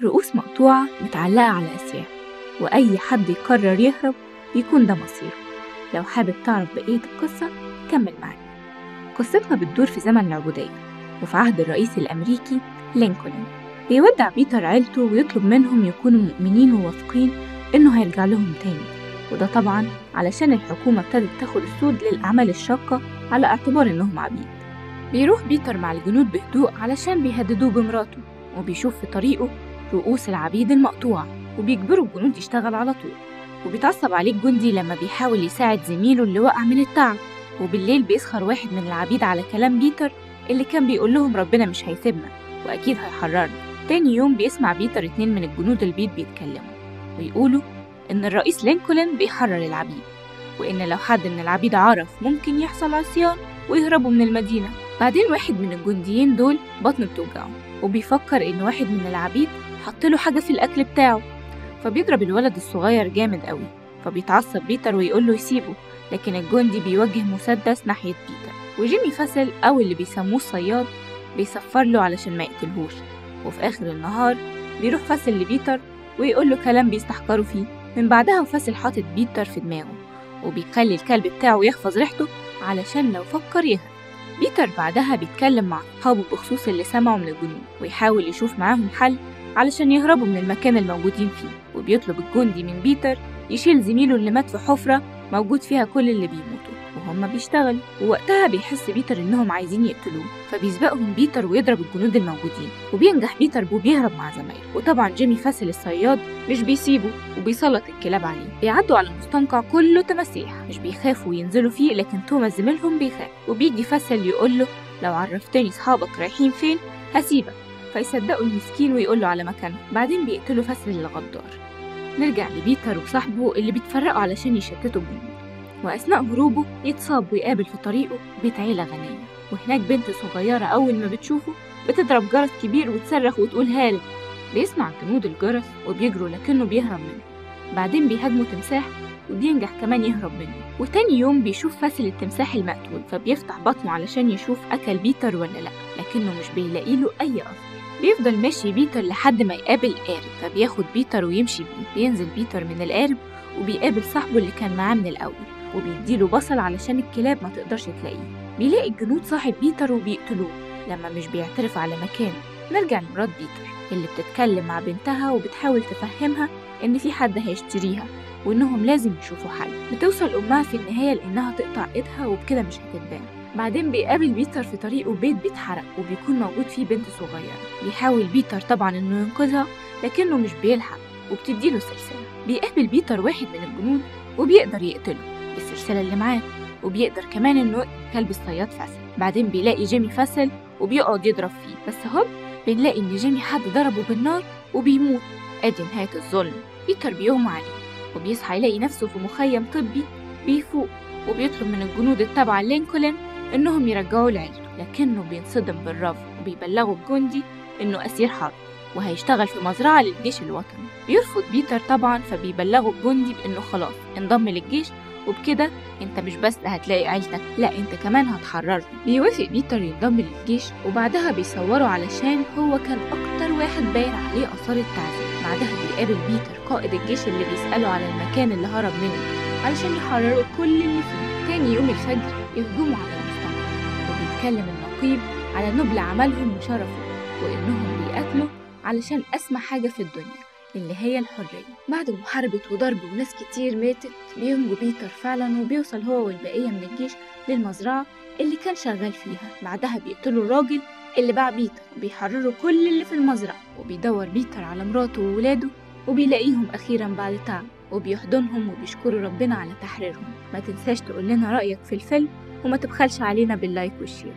رؤوس مقطوعة متعلقة على أسياف، وأي حد يقرر يهرب بيكون ده مصيره. لو حابب تعرف بقية القصة كمل معانا. قصتنا بتدور في زمن العبودية وفي عهد الرئيس الأمريكي لينكولن. بيودع بيتر عيلته ويطلب منهم يكونوا مؤمنين وواثقين إنه هيرجع لهم تاني، وده طبعا علشان الحكومة ابتدت تاخد السود للأعمال الشاقة على اعتبار إنهم عبيد. بيروح بيتر مع الجنود بهدوء علشان بيهددوه بمراته، وبيشوف في طريقه رؤوس العبيد المقطوعة وبيجبروا الجنود يشتغل على طول. وبيتعصب عليه الجندي لما بيحاول يساعد زميله اللي وقع من التعب. وبالليل بيسخر واحد من العبيد على كلام بيتر اللي كان بيقول لهم ربنا مش هيسيبنا وأكيد هيحررنا. تاني يوم بيسمع بيتر 2 من الجنود البيض بيتكلموا ويقولوا إن الرئيس لينكولن بيحرر العبيد، وإن لو حد من العبيد عرف ممكن يحصل عصيان ويهربوا من المدينة. بعدين واحد من الجنديين دول بطنه بتوجعه وبيفكر إن واحد من العبيد حطله حاجة في الأكل بتاعه، فبيضرب الولد الصغير جامد قوي. فبيتعصب بيتر ويقول له يسيبه، لكن الجندي بيوجه مسدس ناحية بيتر، وجيمي فاسل أو اللي بيسموه الصياد بيصفر له علشان ما يقتلهوش. وفي آخر النهار بيروح فاسل لبيتر ويقول له كلام بيستحقره فيه. من بعدها فاسل حاطط بيتر في دماغه وبيخلي الكلب بتاعه يحفظ ريحته علشان لو فكر يهرب. بيتر بعدها بيتكلم مع أصحابه بخصوص اللي سمعه من الجنود ويحاول يشوف معاهم حل علشان يهربوا من المكان الموجودين فيه. وبيطلب الجندي من بيتر يشيل زميله اللي مات في حفرة موجود فيها كل اللي بيموتوا وهم بيشتغلوا. ووقتها بيحس بيتر إنهم عايزين يقتلوه، فبيسبقهم بيتر ويضرب الجنود الموجودين، وبينجح بيتر وبيهرب مع زمايله. وطبعا جيمي فاسل الصياد مش بيسيبه وبيسلط الكلاب عليه. بيعدوا على مستنقع كله تماسيح، مش بيخافوا ينزلوا فيه، لكن توماس زميلهم بيخاف. وبيجي فاسل يقول له لو عرفتني صحابك رايحين فين هسيبك، فيصدقوا المسكين ويقول على مكانه. بعدين بيقتلوا فاسل الغدار. نرجع لبيتر وصاحبه اللي بيتفرقوا علشان يشتتوا الجنود، وأثناء هروبه يتصاب ويقابل في طريقه بيت عيلة غنية، وهناك بنت صغيرة أول ما بتشوفه بتضرب جرس كبير وتصرخ وتقول هارب. بيسمع الجنود الجرس وبيجروا لكنه بيهرب منه. بعدين بيهاجموا تمساح وبينجح كمان يهرب منه. وتاني يوم بيشوف فاسل التمساح المقتول، فبيفتح بطنه علشان يشوف أكل بيتر ولا لأ، لكنه مش بيلاقي له أي أثر. بيفضل ماشي بيتر لحد ما يقابل قارب، فبياخد بيتر ويمشي بيه. بينزل بيتر من القارب وبيقابل صاحبه اللي كان معاه من الأول، وبيديله بصل علشان الكلاب ما تقدرش تلاقيه. بيلاقي الجنود صاحب بيتر وبيقتلوه لما مش بيعترف على مكانه. نرجع لمرات بيتر اللي بتتكلم مع بنتها وبتحاول تفهمها إن في حد هيشتريها وإنهم لازم يشوفوا حل. بتوصل أمها في النهاية لإنها تقطع إيدها وبكده مش هتتباع. بعدين بيقابل بيتر في طريقه بيت بيتحرق وبيكون موجود فيه بنت صغيرة. بيحاول بيتر طبعا إنه ينقذها لكنه مش بيلحق وبتديله سلسلة. بيقابل بيتر واحد من الجنود وبيقدر يقتله بالسلسلة اللي معاه، وبيقدر كمان إنه يقتل كلب الصياد فاسل. بعدين بيلاقي جيمي فاسل وبيقعد يضرب فيه، بس هوب بنلاقي إن جيمي حد ضربه بالنار وبيموت. أدي نهاية الظلم. بيتر بيغمى عليه وبيصحى يلاقي نفسه في مخيم طبي. بيفوق وبيطلب من الجنود التابعة لينكولن إنهم يرجعوه لعيلته، لكنه بينصدم بالرفض وبيبلغوا الجندي إنه أسير حرب وهيشتغل في مزرعة للجيش الوطني. بيرفض بيتر طبعا، فبيبلغوا الجندي بإنه خلاص انضم للجيش، وبكده انت مش بس هتلاقي عيلتك، لا انت كمان هتحررهم. بيوافق بيتر ينضم للجيش، وبعدها بيصوروا علشان هو كان اكتر واحد باين عليه اثار التعذيب. بعدها بيقابل بيتر قائد الجيش اللي بيسأله على المكان اللي هرب منه علشان يحرروا كل اللي فيه. تاني يوم الفجر يهجموا على المستنقع، وبيتكلم النقيب على نبل عملهم وشرفه، وانهم بيقاتلوا علشان اسمى حاجة في الدنيا اللي هي الحرية. بعد محاربة وضرب وناس كتير ماتت بينجو بيتر فعلا، وبيوصل هو والبقية من الجيش للمزرعة اللي كان شغال فيها. بعدها بيقتلوا الراجل اللي باع بيتر وبيحرروا كل اللي في المزرعة. وبيدور بيتر على مراته وولاده وبيلاقيهم أخيرا بعد تعب، وبيحضنهم وبيشكروا ربنا على تحريرهم. ما تنساش تقول لنا رأيك في الفيلم، وما تبخلش علينا باللايك والشير.